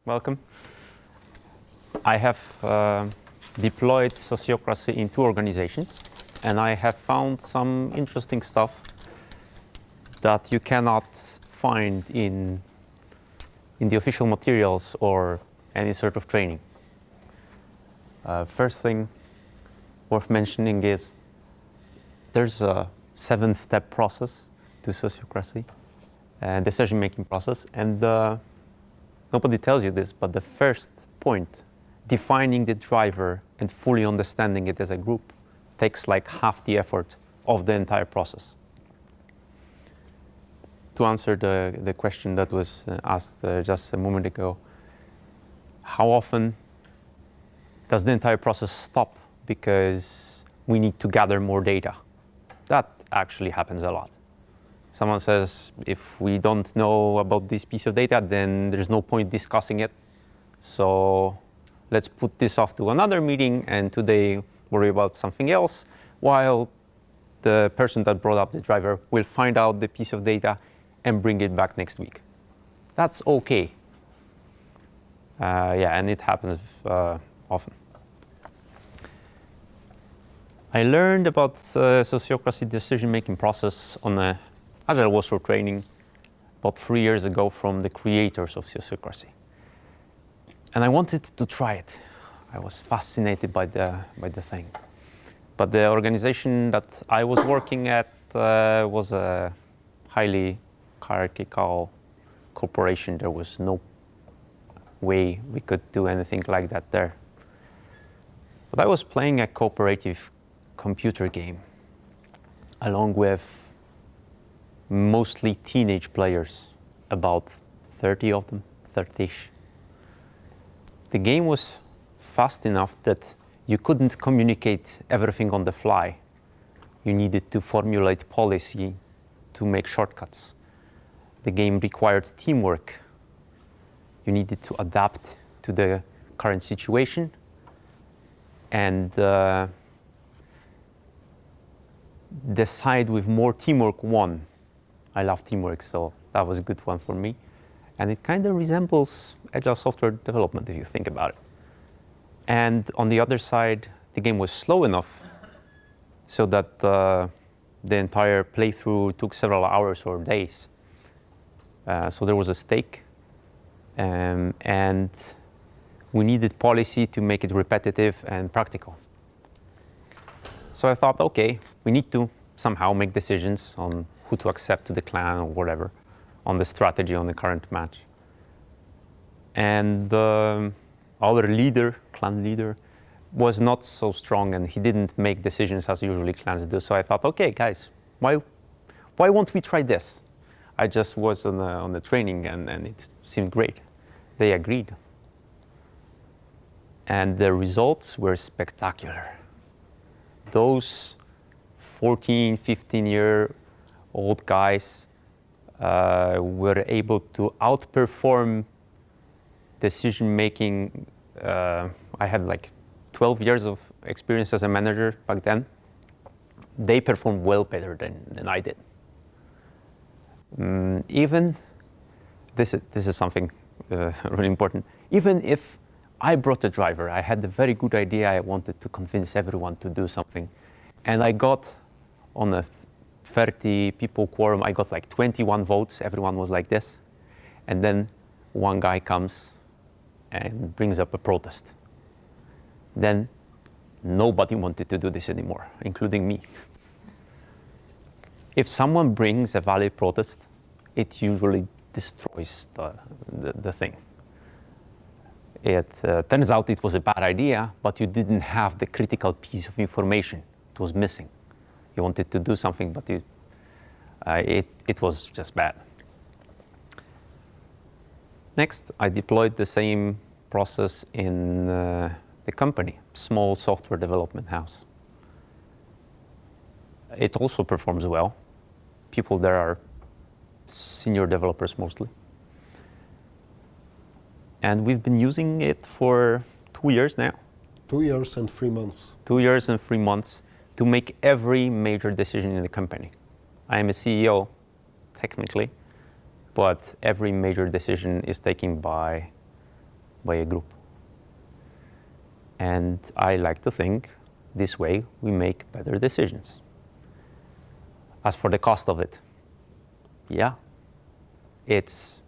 Welcome. I have deployed Sociocracy in 2 organizations, and I have found some interesting stuff that you cannot find in the official materials or any sort of training. First thing worth mentioning is there's a 7-step process to Sociocracy and decision-making process, and nobody tells you this, but the first point, defining the driver and fully understanding it as a group, takes like half the effort of the entire process. To answer the question that was asked just a moment ago, how often does the entire process stop because we need to gather more data? That actually happens a lot. Someone says, if we don't know about this piece of data, then there's no point discussing it. So let's put this off to another meeting and today worry about something else, while the person that brought up the driver will find out the piece of data and bring it back next week. That's okay. And it happens often. I learned about Sociocracy decision-making process on a Agile Warsaw training about 3 years ago from the creators of Sociocracy. And I wanted to try it. I was fascinated by the thing. But the organization that I was working at was a highly hierarchical corporation. There was no way we could do anything like that there. But I was playing a cooperative computer game along with mostly teenage players, about 30 of them, 30-ish. The game was fast enough that you couldn't communicate everything on the fly. You needed to formulate policy to make shortcuts. The game required teamwork. You needed to adapt to the current situation, and the side with more teamwork won. I love teamwork, so that was a good one for me. And it kind of resembles agile software development if you think about it. And on the other side, the game was slow enough so that the entire playthrough took several hours or days. So there was a stake, and we needed policy to make it repetitive and practical. So I thought, okay, we need to somehow make decisions on who to accept to the clan or whatever, on the strategy, on the current match. And our leader, clan leader, was not so strong, and he didn't make decisions as usually clans do. So I thought, okay, guys, why won't we try this? I just was on the training, and it seemed great. They agreed. And the results were spectacular. Those 14, 15-year-old guys were able to outperform decision-making. I had like 12 years of experience as a manager back then. They performed well better than I did. Even, this is something really important, even if I brought a driver, I had a very good idea, I wanted to convince everyone to do something, and I got on a 30 people quorum, I got like 21 votes, everyone was like this, and then one guy comes and brings up a protest. Then nobody wanted to do this anymore, including me. If someone brings a valid protest, it usually destroys the thing. It turns out it was a bad idea, but you didn't have the critical piece of information. It was missing. You wanted to do something, but it was just bad. Next, I deployed the same process in the company, small software development house. It also performs well. People there are senior developers mostly. And we've been using it for 2 years now. 2 years and 3 months. 2 years and 3 months to make every major decision in the company. I am a CEO, technically, but every major decision is taken by by a group. And I like to think this way we make better decisions. As for the cost of it, yeah, it's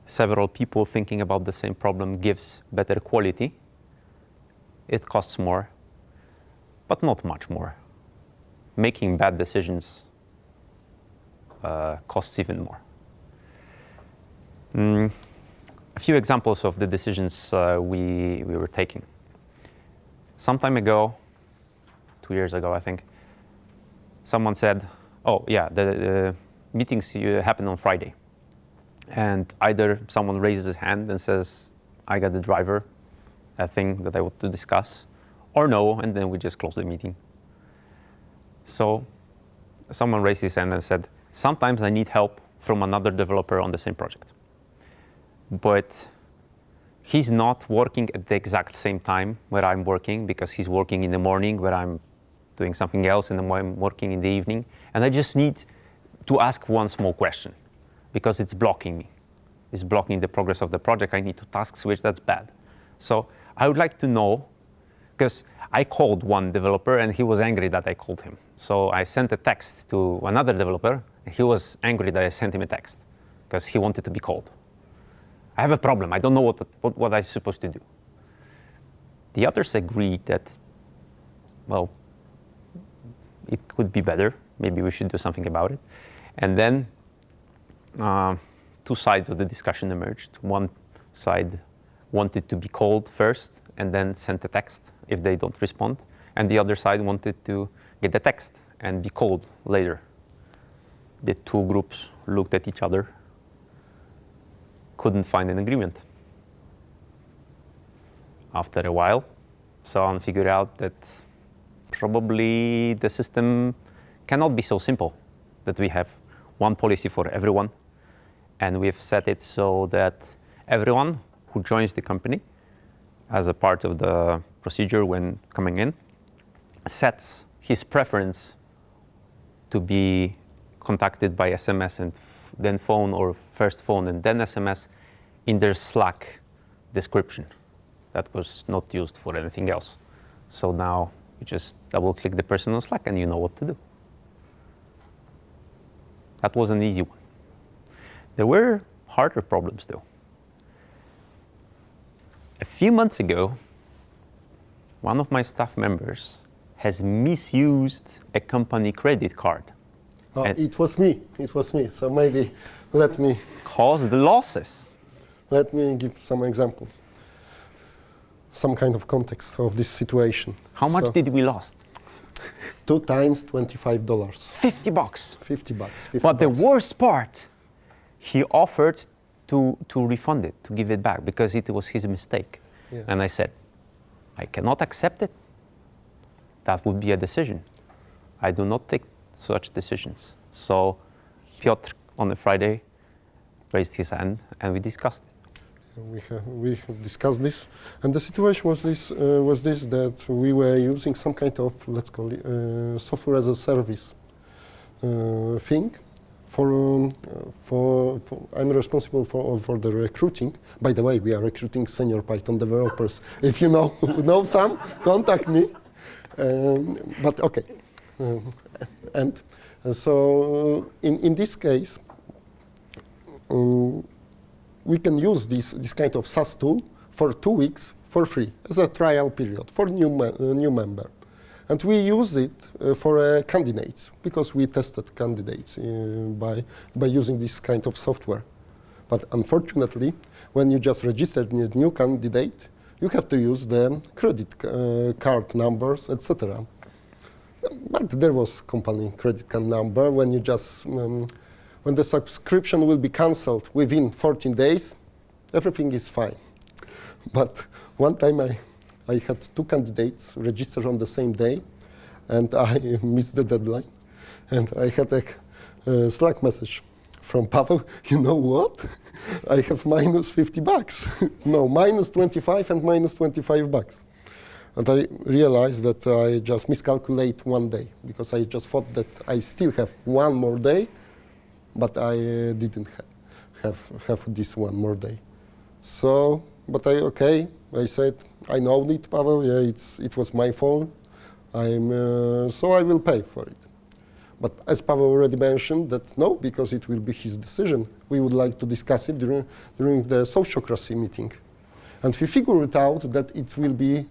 several people thinking about the same problem gives better quality. It costs more, but not much more. Making bad decisions costs even more. A few examples of the decisions we were taking. Some time ago, 2 years ago, I think, someone said, oh yeah, the meetings happen on Friday. And either someone raises his hand and says, I got the driver, a thing that I want to discuss, or no, and then we just close the meeting. So someone raised his hand and said, sometimes I need help from another developer on the same project. But he's not working at the exact same time where I'm working, because he's working in the morning where I'm doing something else, and then I'm working in the evening. And I just need to ask one small question, because it's blocking me. It's blocking the progress of the project. I need to task switch, that's bad. So I would like to know, because I called one developer and he was angry that I called him. So I sent a text to another developer and he was angry that I sent him a text because he wanted to be called. I have a problem. I don't know what I'm supposed to do. The others agreed that, well, it could be better. Maybe we should do something about it. And then two sides of the discussion emerged. One side wanted to be called first and then sent a text if they don't respond. And the other side wanted to get the text and be called later. The two groups looked at each other, couldn't find an agreement. After a while, someone figured out that probably the system cannot be so simple, that we have one policy for everyone, and we've set it so that everyone who joins the company as a part of the procedure when coming in sets his preference to be contacted by SMS and then phone, or first phone and then SMS in their Slack description. That was not used for anything else. So now you just double click the person on Slack and you know what to do. That was an easy one. There were harder problems though. A few months ago, one of my staff members has misused a company credit card. It was me. So maybe let me caused losses. Let me give some examples, some kind of context of this situation. How much did we lost? 2 times $25. $50. $50. But the worst part, he offered to refund it, to give it back, because it was his mistake. Yeah. And I said, I cannot accept it. That would be a decision. I do not take such decisions. So Piotr on a Friday raised his hand and we discussed it. We have discussed this, and the situation was this that we were using some kind of, let's call it, software as a service thing. I'm responsible for the recruiting. By the way, we are recruiting senior Python developers. If you know some, contact me. But okay. And so in this case, we can use this kind of SaaS tool for 2 weeks for free as a trial period for new member. And we use it for candidates, because we tested candidates by using this kind of software. But unfortunately, when you just registered a new candidate, you have to use the credit card numbers, etc. But there was company credit card number. When you just when the subscription will be cancelled within 14 days, everything is fine. But one time I had 2 candidates registered on the same day, and I missed the deadline. And I had a Slack message from Paweł, you know what? I have minus $50. No, minus 25 and minus $25. And I realized that I just miscalculate 1 day, because I just thought that I still have 1 more day, but I didn't have this 1 more day. So but I said, I know it, Paweł, yeah, it was my fault, so I will pay for it. But as Paweł already mentioned, that no, because it will be his decision. We would like to discuss it during the Sociocracy meeting. And we figured out that it will be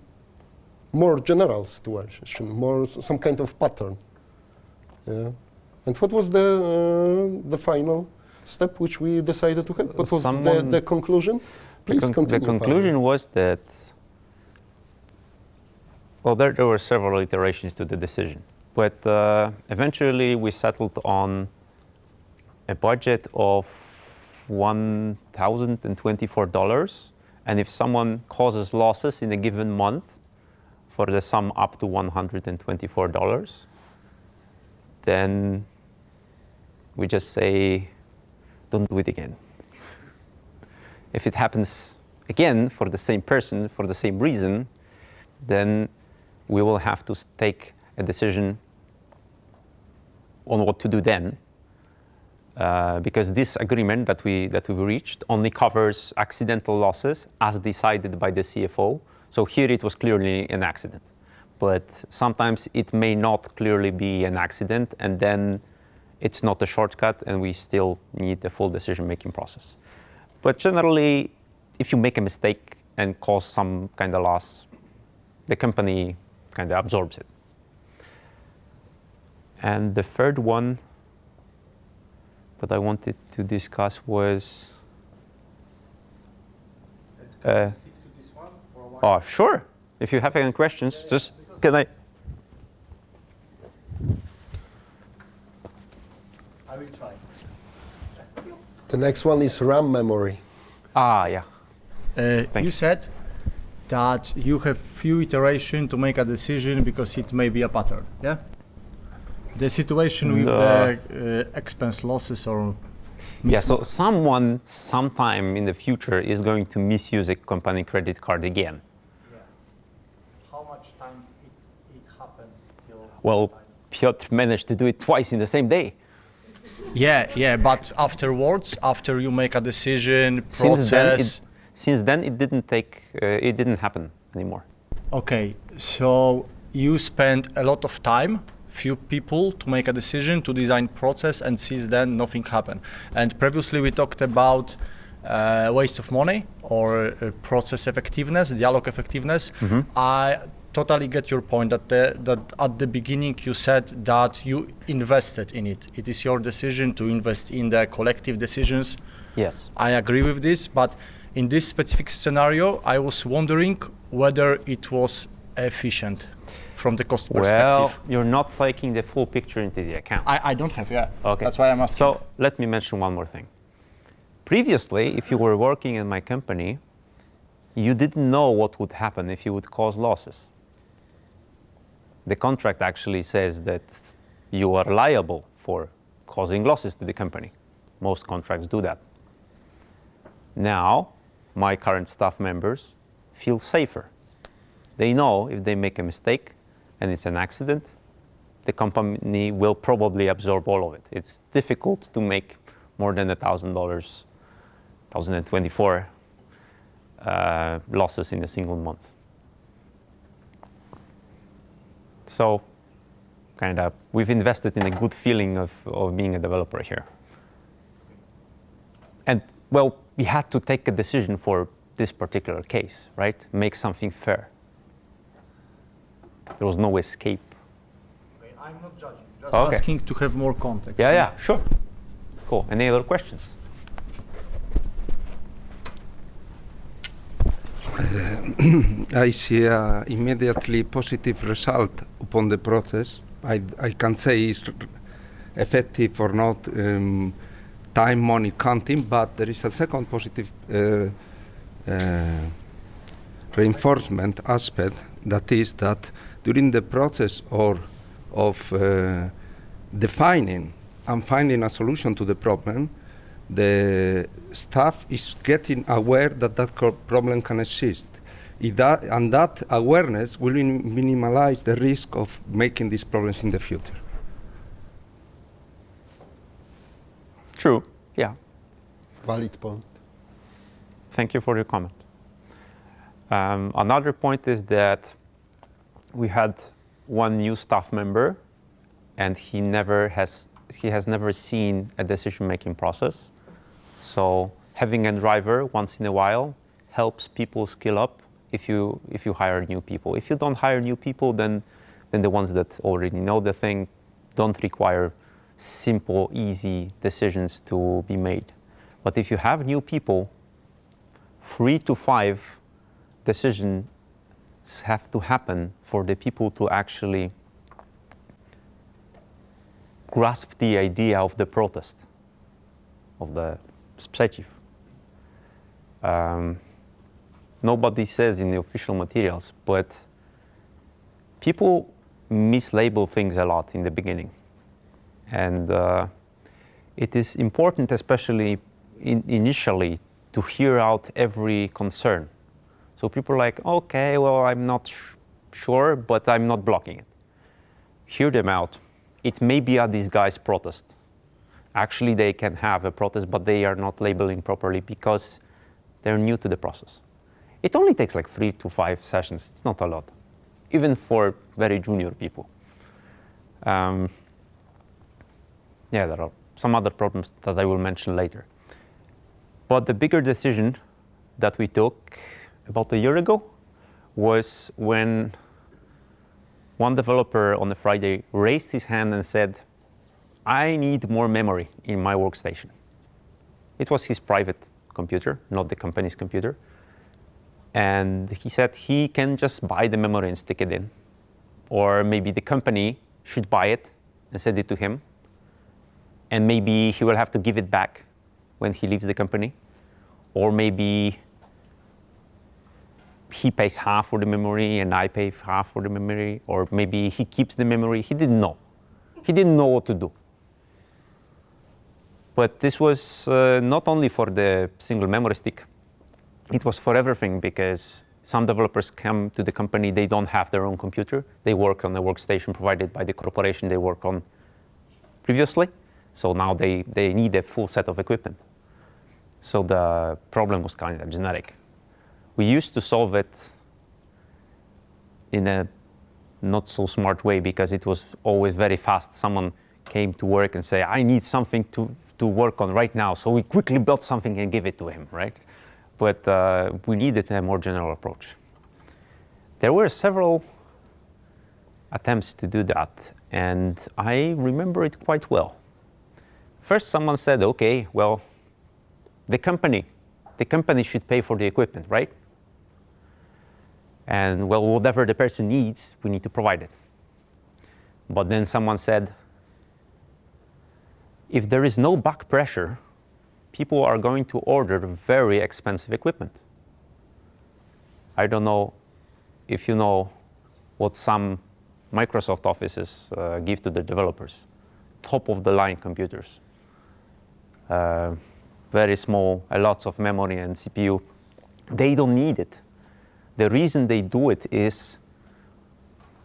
more general situation, more some kind of pattern. Yeah. And what was the final step which we decided to have? What was the conclusion? Please continue. The conclusion was that, well, there were several iterations to the decision. But eventually we settled on a budget of $1,024. And if someone causes losses in a given month for the sum up to $124, then we just say, don't do it again. If it happens again for the same person, for the same reason, then we will have to take a decision on what to do then, because this agreement that we reached only covers accidental losses as decided by the CFO. So here it was clearly an accident, but sometimes it may not clearly be an accident, and then it's not a shortcut, and we still need a full decision-making process. But generally, if you make a mistake and cause some kind of loss, the company kind of absorbs it. And the third one that I wanted to discuss was... Can you stick to this one for a while? Oh, sure. If you have any questions, just can I... I will try. The next one is RAM memory. Ah, yeah. You said that you have few iterations to make a decision because it may be a pattern, yeah? The situation with the expense losses or... Yeah, so someone sometime in the future is going to misuse a company credit card again. Yeah. How much times it happens till... Well, Piotr managed to do it twice in the same day. Yeah, but afterwards, after you make a decision, process... Since then, it didn't happen anymore. Okay, so you spend a lot of time, few people to make a decision, to design process, and since then nothing happened. And previously we talked about waste of money or process effectiveness, dialogue effectiveness. Mm-hmm. I totally get your point that at the beginning you said that you invested in it. It is your decision to invest in the collective decisions. Yes. I agree with this, but in this specific scenario, I was wondering whether it was efficient from the cost perspective. Well, you're not taking the full picture into the account. I don't have, yeah. Okay. That's why I'm asking. So let me mention one more thing. Previously, if you were working in my company, you didn't know what would happen if you would cause losses. The contract actually says that you are liable for causing losses to the company. Most contracts do that. Now, my current staff members feel safer. They know if they make a mistake and it's an accident, the company will probably absorb all of it. It's difficult to make more than $1,000, 1,024 losses in a single month. So, kind of, we've invested in a good feeling of being a developer here. And, well, we had to take a decision for this particular case, right? Make something fair. There was no escape. Okay, I'm not judging, just Okay. asking to have more context. Yeah, sure. Cool. Any other questions? I see immediately positive result upon the process. I can say it's effective or not, time, money counting, but there is a second positive reinforcement aspect, that is that during the process of defining and finding a solution to the problem, the staff is getting aware that problem can exist. And that awareness will minimize the risk of making these problems in the future. True, yeah. Valid point. Thank you for your comment. Another point is that we had one new staff member, and he has never seen a decision-making process. So having a driver once in a while helps people skill up if you hire new people. If you don't hire new people, then the ones that already know the thing don't require simple, easy decisions to be made. But if you have new people, 3 to 5 decisions have to happen for the people to actually grasp the idea of the protest, of the sprzeciw. Nobody says in the official materials, but people mislabel things a lot in the beginning. And it is important, especially initially, to hear out every concern. So people are like, okay, well, I'm not sure, but I'm not blocking it. Hear them out. It may be a disguised protest. Actually, they can have a protest, but they are not labeling properly because they're new to the process. It only takes like 3 to 5 sessions. It's not a lot, even for very junior people. Yeah, there are some other problems that I will mention later. But the bigger decision that we took about a year ago was when one developer on a Friday raised his hand and said, I need more memory in my workstation. It was his private computer, not the company's computer. And he said he can just buy the memory and stick it in. Or maybe the company should buy it and send it to him. And maybe he will have to give it back when he leaves the company. Or maybe he pays half for the memory and I pay half for the memory. Or maybe he keeps the memory. He didn't know. He didn't know what to do. But this was not only for the single memory stick. It was for everything, because some developers come to the company, they don't have their own computer. They work on the workstation provided by the corporation they work on previously. So now they need a full set of equipment. So the problem was kind of generic. We used to solve it in a not so smart way, because it was always very fast. Someone came to work and say, I need something to work on right now. So we quickly built something and give it to him, right? But we needed a more general approach. There were several attempts to do that, and I remember it quite well. First, someone said, okay, well, the company should pay for the equipment, right? And well, whatever the person needs, we need to provide it. But then someone said, if there is no back pressure, people are going to order very expensive equipment. I don't know if you know what some Microsoft offices give to their developers. Top-of-the-line computers. Very small, lots of memory and CPU. They don't need it. The reason they do it is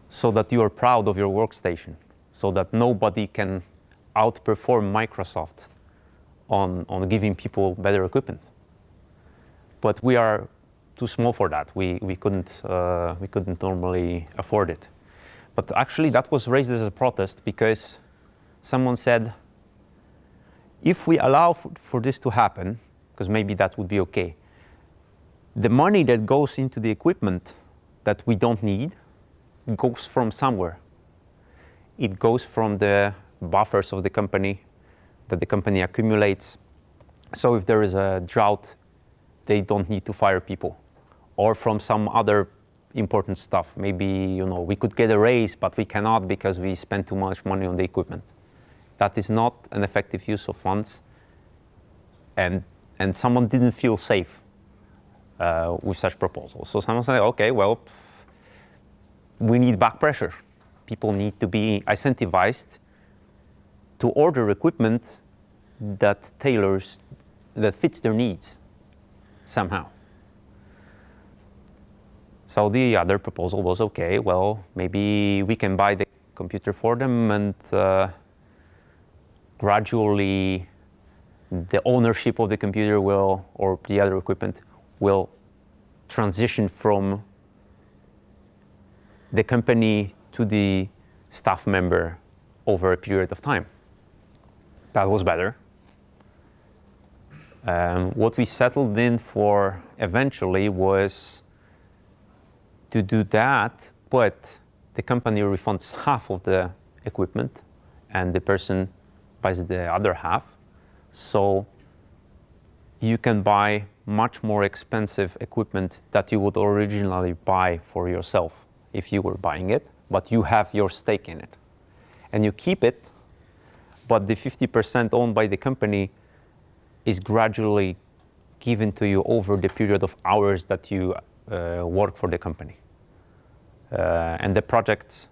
so that you are proud of your workstation, so that nobody can outperform Microsoft on giving people better equipment. But we are too small for that. We couldn't normally afford it. But actually that was raised as a protest because someone said, if we allow for this to happen, because maybe that would be okay, the money that goes into the equipment that we don't need goes from somewhere. It goes from the buffers of the company that the company accumulates. So if there is a drought, they don't need to fire people. Or from some other important stuff. Maybe, we could get a raise, but we cannot because we spent too much money on the equipment. That is not an effective use of funds. And someone didn't feel safe with such proposals. So someone said, okay, well, we need back pressure. People need to be incentivized to order equipment that fits their needs somehow. So the other proposal was, okay, well, maybe we can buy the computer for them, and gradually the ownership of the computer or the other equipment will transition from the company to the staff member over a period of time. That was better. What we settled in for eventually was to do that, but the company refunds half of the equipment and the person buys the other half. So you can buy much more expensive equipment that you would originally buy for yourself if you were buying it, but you have your stake in it. And you keep it, but the 50% owned by the company is gradually given to you over the period of hours that you work for the company. And the project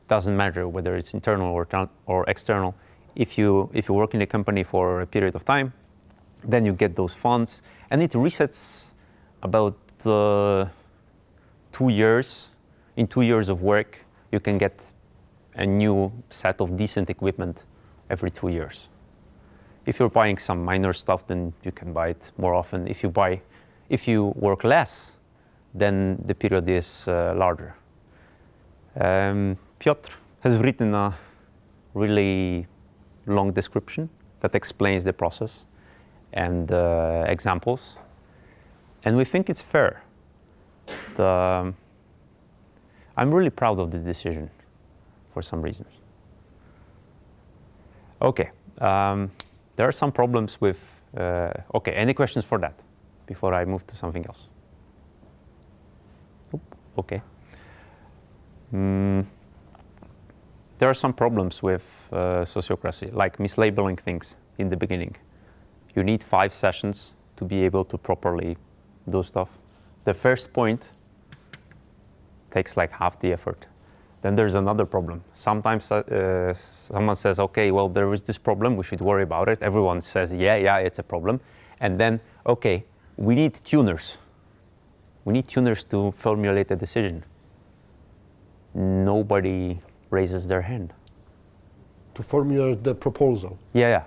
doesn't matter whether it's internal or external. If you work in the company for a period of time, then you get those funds, and it resets about 2 years. In 2 years of work, you can get a new set of decent equipment every 2 years. If you're buying some minor stuff, then you can buy it more often. If you work less, then the period is larger. Piotr has written a really long description that explains the process and examples, and we think it's fair. I'm really proud of this decision for some reasons. Okay, there are some problems with, okay, any questions for that before I move to something else? Okay. There are some problems with sociocracy, like mislabeling things in the beginning. You need 5 sessions to be able to properly do stuff. The first point takes like half the effort. Then there's another problem. Sometimes someone says, okay, well, there is this problem, we should worry about it. Everyone says, yeah, it's a problem. And then, okay, we need tuners. We need tuners to formulate a decision. Nobody raises their hand. To formulate the proposal. Yeah.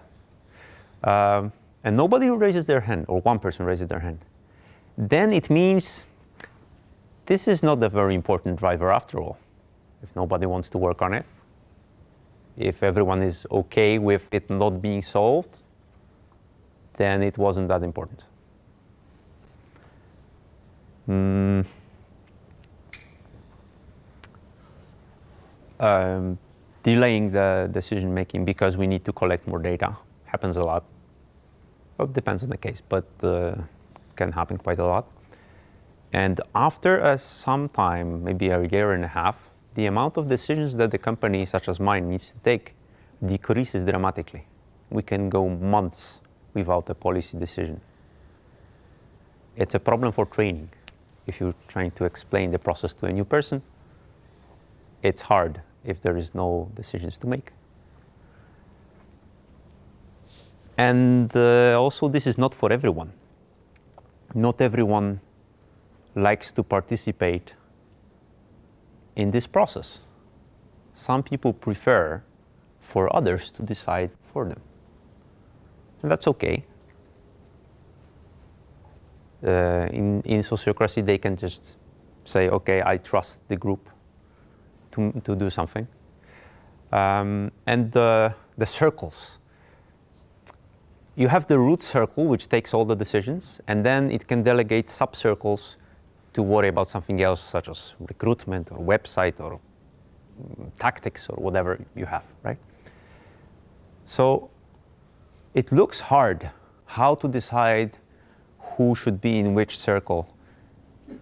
And nobody raises their hand, or one person raises their hand. Then it means this is not a very important driver after all. If nobody wants to work on it, if everyone is okay with it not being solved, then it wasn't that important. Delaying the decision making because we need to collect more data happens a lot. Well, it depends on the case, but can happen quite a lot. And after some time, maybe a year and a half, the amount of decisions that the company, such as mine, needs to take decreases dramatically. We can go months without a policy decision. It's a problem for training. If you're trying to explain the process to a new person, it's hard if there is no decisions to make. And also, this is not for everyone. Not everyone likes to participate in this process. Some people prefer for others to decide for them. And that's okay. In sociocracy, they can just say, okay, I trust the group to do something. And the circles. You have the root circle, which takes all the decisions, and then it can delegate sub-circles to worry about something else, such as recruitment or website or tactics or whatever you have, right? So it looks hard how to decide who should be in which circle,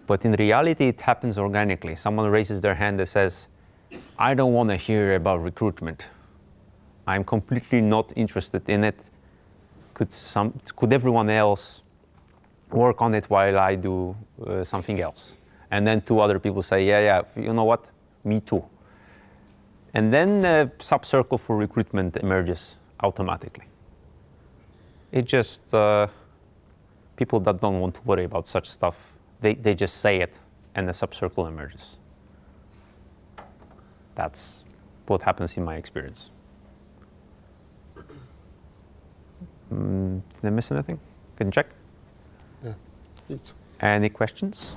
but in reality it happens organically. Someone raises their hand that says, I don't want to hear about recruitment. I'm completely not interested in it. Could everyone else work on it while I do something else? And then 2 other people say, yeah, you know what, me too. And then a sub-circle for recruitment emerges automatically. It just, people that don't want to worry about such stuff, they just say it and a sub-circle emerges. That's what happens in my experience. Did I miss anything? Can you check? Yeah, it's Any questions?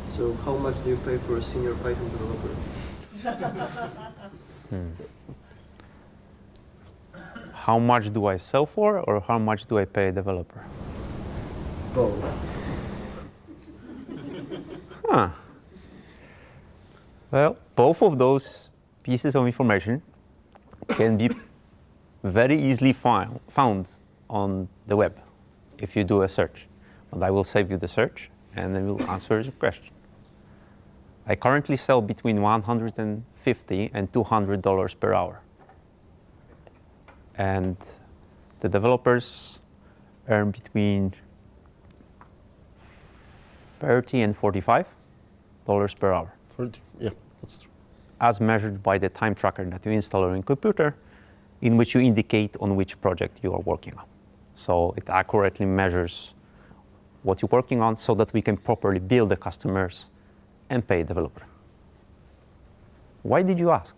So how much do you pay for a senior Python developer? How much do I sell for, or how much do I pay a developer? Both. Huh. Well, both of those pieces of information can be very easily found on the web if you do a search. And I will save you the search, and then we'll answer your question. I currently sell between $150 and $200 per hour. And the developers earn between $30 and $45 per hour. 40, yeah, that's true. As measured by the time tracker that you install on your computer, in which you indicate on which project you are working on. So it accurately measures what you're working on so that we can properly bill the customers and pay a developer. Why did you ask?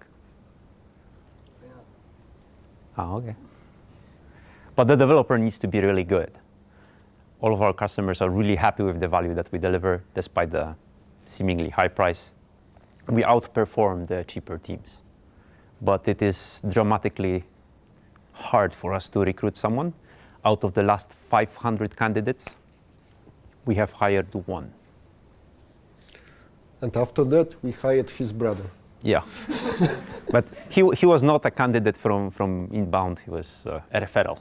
Oh, okay. But the developer needs to be really good. All of our customers are really happy with the value that we deliver, despite the seemingly high price. We outperform the cheaper teams. But it is dramatically hard for us to recruit someone. Out of the last 500 candidates, we have hired one. And after that, we hired his brother. Yeah. But he was not a candidate from inbound. He was a referral,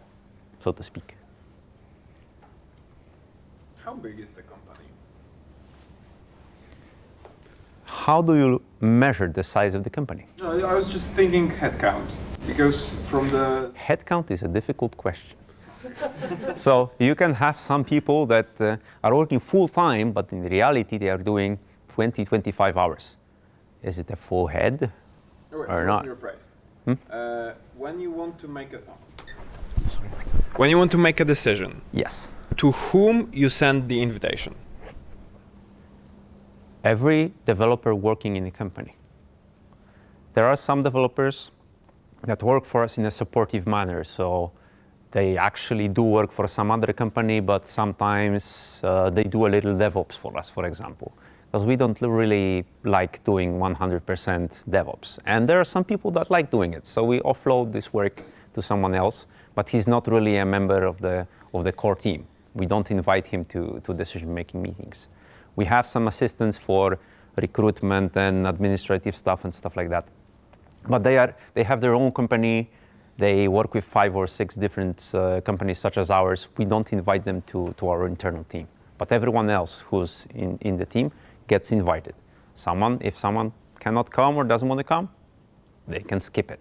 so to speak. How big is the company? How do you measure the size of the company? No, I was just thinking headcount, because from the... Headcount is a difficult question. So you can have some people that are working full-time, but in reality they are doing 20, 25 hours. Is it a full head or not? Your phrase. When you want to make a... When you want to make a decision, Yes. to whom you send the invitation? Every developer working in a company. There are some developers that work for us in a supportive manner. So they actually do work for some other company, but sometimes they do a little DevOps for us, for example. Because we don't really like doing 100% DevOps. And there are some people that like doing it. So we offload this work to someone else, but he's not really a member of the core team. We don't invite him to decision-making meetings. We have some assistants for recruitment and administrative stuff and stuff like that. But they have their own company. They work with 5 or 6 different companies such as ours. We don't invite them to our internal team. But everyone else who's in the team gets invited. If someone cannot come or doesn't want to come, they can skip it.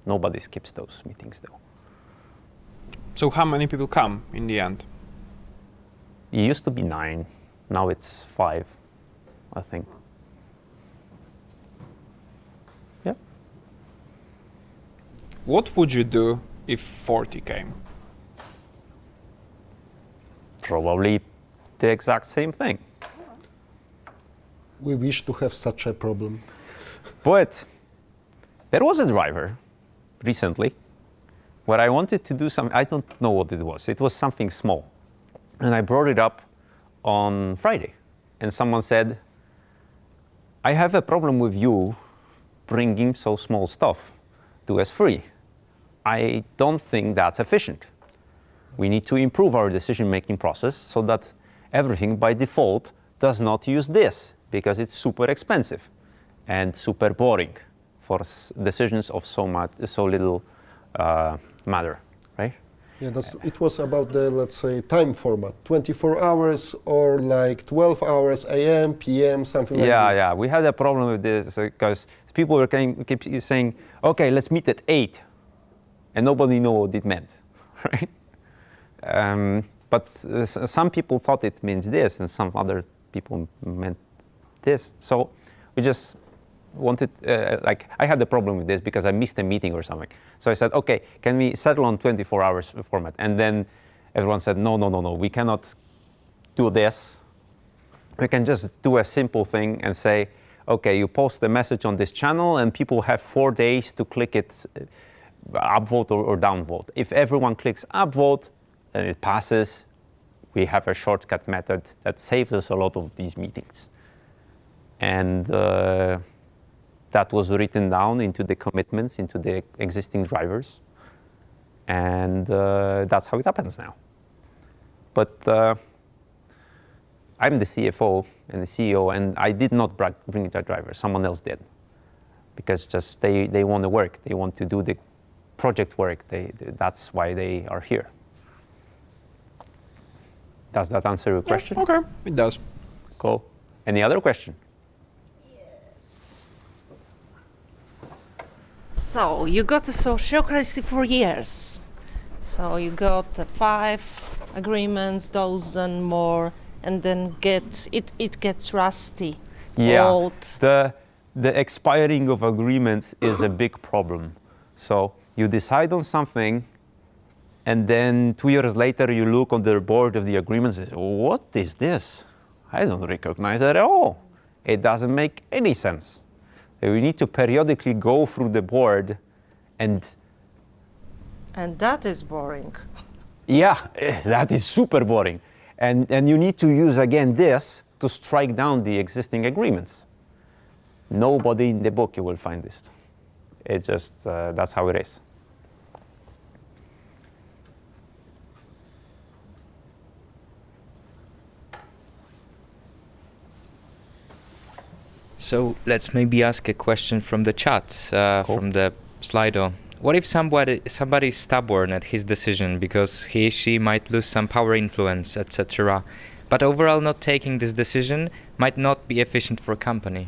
Nobody skips those meetings though. So how many people come in the end? It used to be 9, now it's 5, I think. Yeah. What would you do if 40 came? Probably the exact same thing. We wish to have such a problem. But there was a driver recently where I wanted to do something. I don't know what it was. It was something small. And I brought it up on Friday. And someone said, I have a problem with you bringing so small stuff to S3. I don't think that's efficient. We need to improve our decision-making process so that everything by default does not use this, because it's super expensive and super boring for decisions of so little matter, right? Yeah, it was about the, let's say, time format, 24 hours or like 12 hours AM, PM, something like this. Yeah, we had a problem with this because people were keep saying, okay, let's meet at 8, and nobody knew what it meant, right? But some people thought it means this, and some other people meant this. So we just wanted, I had a problem with this because I missed a meeting or something. So I said, okay, can we settle on 24 hours format? And then everyone said, no, we cannot do this. We can just do a simple thing and say, okay, you post a message on this channel and people have 4 days to click it upvote or downvote. If everyone clicks upvote, then it passes we have a shortcut method that saves us a lot of these meetings. And that was written down into the commitments, into the existing drivers. And that's how it happens now. But I'm the CFO and the CEO, and I did not bring that driver. Someone else did. Because just they want to work. They want to do the project work. That's why they are here. Does that answer your question? Okay, it does. Cool. Any other question? So you got a Sociocracy for years. So you got 5 agreements, dozen more, and then it gets rusty, old. The expiring of agreements is a big problem. So you decide on something, and then 2 years later you look on the board of the agreements and say, what is this? I don't recognize it at all. It doesn't make any sense. We need to periodically go through the board and that is boring. yeah, that is super boring. And you need to use again this to strike down the existing agreements. Nobody in the book you will find this. It just, that's how it is. So let's maybe ask a question from the chat, from the Slido. What if somebody is stubborn at his decision because she might lose some power influence, etc., but overall not taking this decision might not be efficient for a company?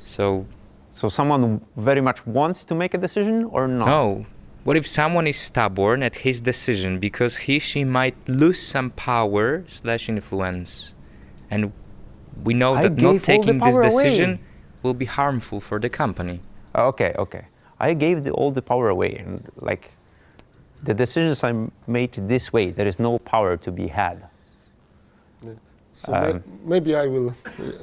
So someone very much wants to make a decision or not? No. What if someone is stubborn at his decision because she might lose some power / influence, and we know that not taking this decision will be harmful for the company? Okay. I gave all the power away, and like the decisions I made this way, there is no power to be had. Yeah. So maybe I will.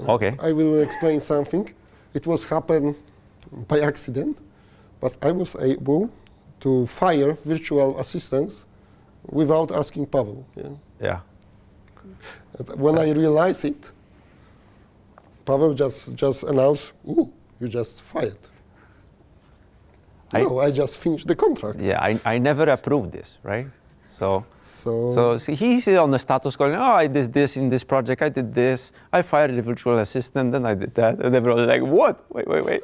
Okay. I will explain something. It was happened by accident, but I was able to fire virtual assistants without asking Paweł. Yeah. When I realized it, Paweł just announced, "Ooh, you just fired." No, I just finished the contract. Yeah, I never approved this, right? So he's on the status going, oh, I did this in this project, I did this, I fired the virtual assistant, then I did that, and everyone was like, what? Wait.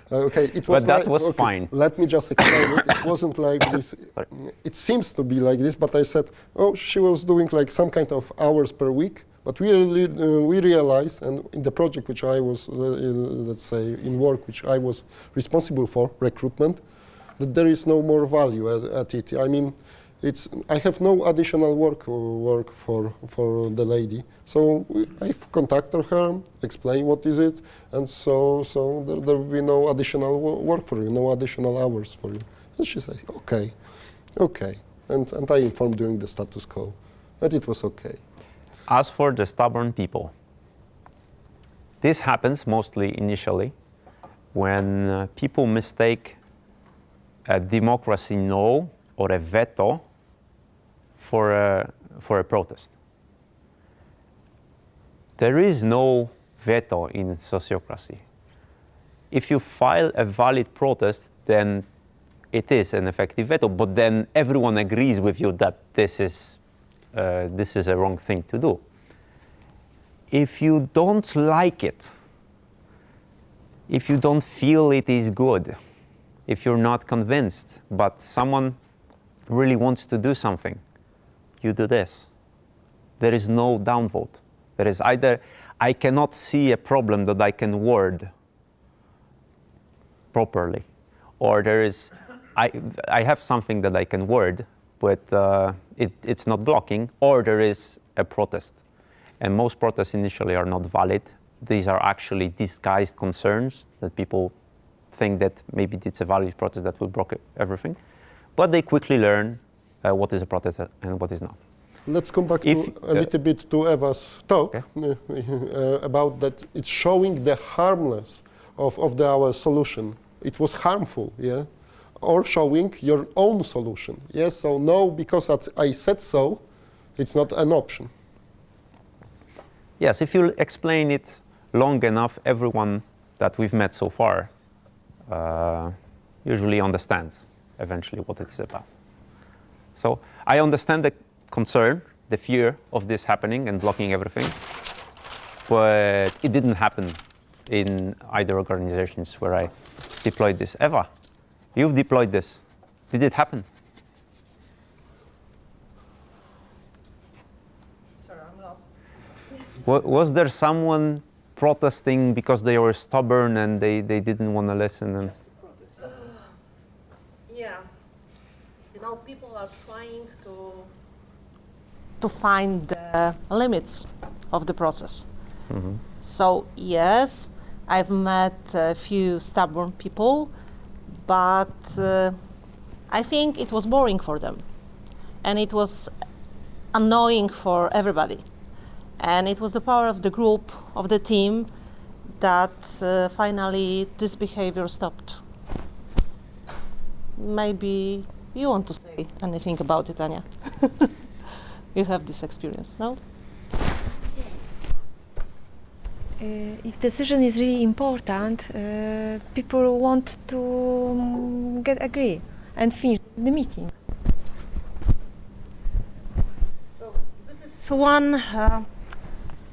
Okay, it was. But that was fine. Let me just explain it. It wasn't like this. Sorry. It seems to be like this, but I said, oh, she was doing like some kind of hours per week. But we realized, and in the project which I was, let's say, in work which I was responsible for, recruitment, that there is no more value at it. I mean, I have no additional work for the lady. So I contacted her, explain what is it, and so there will be no additional work for you, no additional hours for you. And she said, okay. And I informed during the status quo that it was okay. As for the stubborn people, this happens mostly initially when people mistake a democracy no or a veto for a protest. There is no veto in sociocracy. If you file a valid protest, then it is an effective veto, but then everyone agrees with you that this is a wrong thing to do. If you don't like it, if you don't feel it is good, if you're not convinced, but someone really wants to do something, you do this. There is no downvote. There is either I cannot see a problem that I can word properly, or there is I have something that I can word, but it's not blocking, or there is a protest. And most protests initially are not valid. These are actually disguised concerns that people think that maybe it's a valid protest that will block everything. But they quickly learn what is a protest and what is not. Let's come back a little bit to Eva's talk about that. It's showing the harmless of our solution. It was harmful, or showing your own solution. Yes, so no, because I said so, It's not an option. Yes, if you explain it long enough, everyone that we've met so far usually understands eventually what it's about. So I understand the concern, the fear of this happening and blocking everything, but it didn't happen in either organizations where I deployed this. Eva, you've deployed this. Did it happen? Sorry, I'm lost. Was there someone protesting because they were stubborn and they didn't want to listen? And Yeah. People are trying to find the limits of the process. mm-hmm. So yes, I've met a few stubborn people, but I think it was boring for them, and it was annoying for everybody. And it was the power of the group, of the team, that finally this behavior stopped. Maybe you want to say anything about it, Ania? You have this experience, no? If decision is really important, people want to get agree and finish the meeting. So this is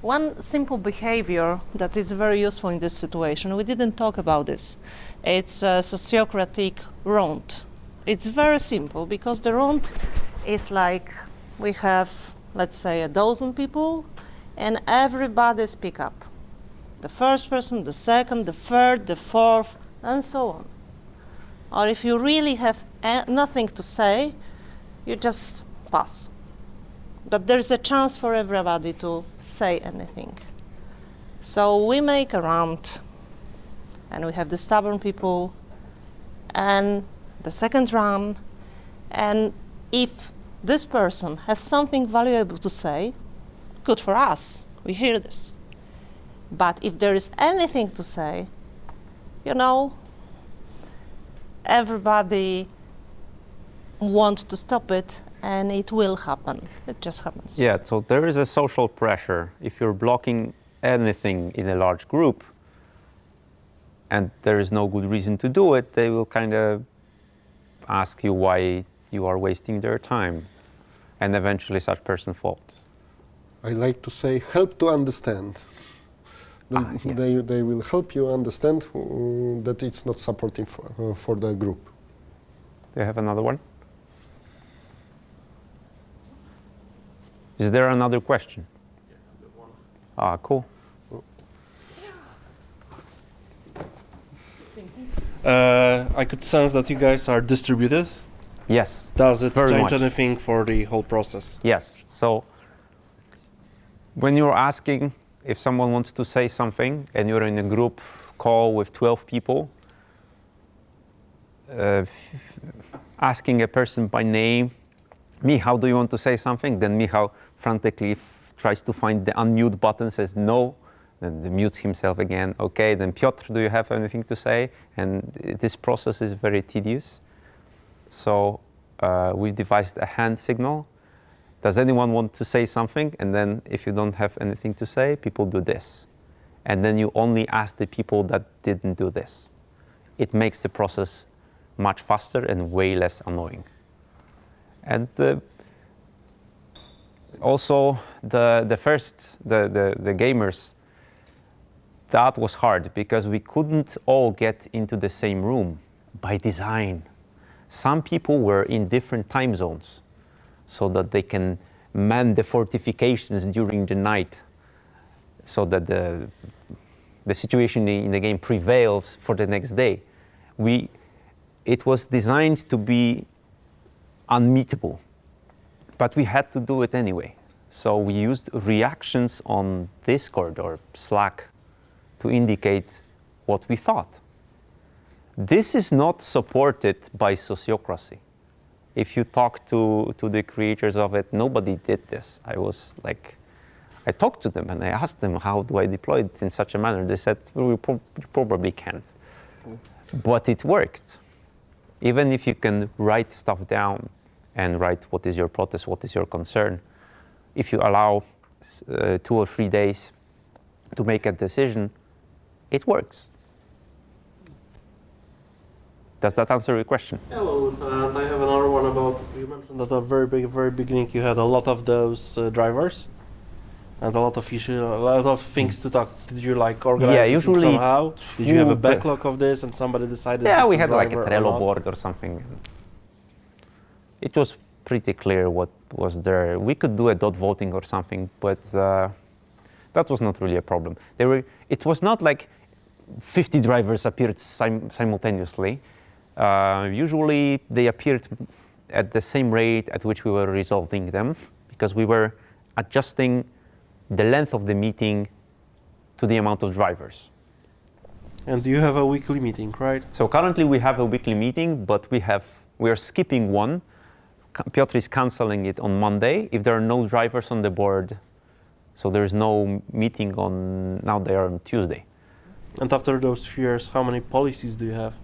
one simple behavior that is very useful in this situation. We didn't talk about this. It's a sociocratic round. It's very simple because the round is like we have, let's say, 12 people, and everybody speak up. The first person, the second, the third, the fourth, and so on. Or if you really have nothing to say, you just pass. But there's a chance for everybody to say anything. So we make a round, and we have the stubborn people, and the second round, and if this person has something valuable to say, good for us, we hear this. But if there is anything to say, everybody wants to stop it, and it will happen. It just happens. Yeah, so there is a social pressure. If you're blocking anything in a large group, and there is no good reason to do it, they will kind of ask you why you are wasting their time, and eventually such person falls. I like to say, help to understand. Yes. They will help you understand that it's not supporting for the group. Do you have another one? Is there another question? Ah, cool. I could sense that you guys are distributed. Yes. Does it very change much. anything for the whole process? Yes. So when you're asking if someone wants to say something and you're in a group call with 12 people, asking a person by name, Michał, do you want to say something? Then Michał frantically tries to find the unmute button, says no, then mutes himself again. Okay, then Piotr, do you have anything to say? And this process is very tedious. So we've devised a hand signal. Does anyone want to say something? And then if you don't have anything to say, people do this. And then you only ask the people that didn't do this. It makes the process much faster and way less annoying. And also the gamers, that was hard because we couldn't all get into the same room by design. Some people were in different time zones so that they can man the fortifications during the night so that the situation in the game prevails for the next day. It was designed to be unmeetable, but we had to do it anyway. So we used reactions on Discord or Slack to indicate what we thought. This is not supported by Sociocracy. If you talk to the creators of it, nobody did this. I talked to them and I asked them, how do I deploy it in such a manner? They said, well, you probably can't. But it worked. Even if you can write stuff down and write what is your protest, what is your concern, if you allow 2 or 3 days to make a decision, it works. Does that answer your question? Hello, and I have another one about, you mentioned at the very beginning you had a lot of those drivers and a lot of issues, a lot of things to talk. Did you like organize this usually somehow? Did you have a backlog of this and somebody decided Yeah, this we is had like a driver or Trello not? board or something. It was pretty clear what was there. We could do a dot voting or something, but that was not really a problem. It was not like 50 drivers appeared simultaneously. Usually they appeared at the same rate at which we were resolving them, because we were adjusting the length of the meeting to the amount of drivers. And you have a weekly meeting, right? So currently we have a weekly meeting, but we are skipping one. Piotr is canceling it on Monday if there are no drivers on the board. So there's no meeting now they are on Tuesday. And after those 3 years, how many policies do you have?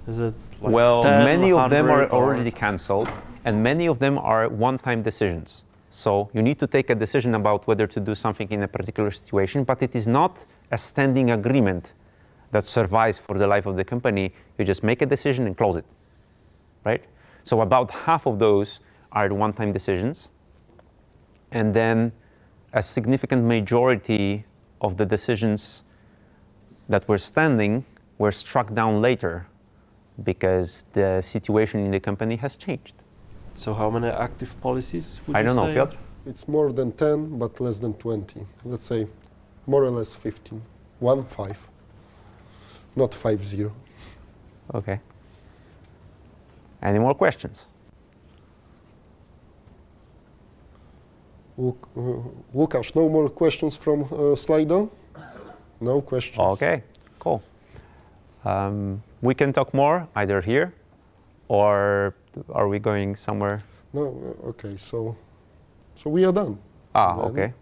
Is it like Well, 10, many of them are 100, or- already canceled, and many of them are one-time decisions. So you need to take a decision about whether to do something in a particular situation, but it is not a standing agreement that survives for the life of the company. You just make a decision and close it, right? So about half of those are one-time decisions, and then a significant majority of the decisions that were standing were struck down later because the situation in the company has changed. So how many active policies would I you don't know, say? Piotr? It's more than 10, but less than 20. Let's say more or less 15. 1-5. Not 5-0. Okay. Any more questions? Łukasz, no more questions from Slido? No questions. Okay, cool. We can talk more either here, or are we going somewhere? No, okay, so we are done. Ah, Then- okay.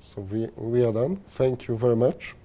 So we are done. Thank you very much.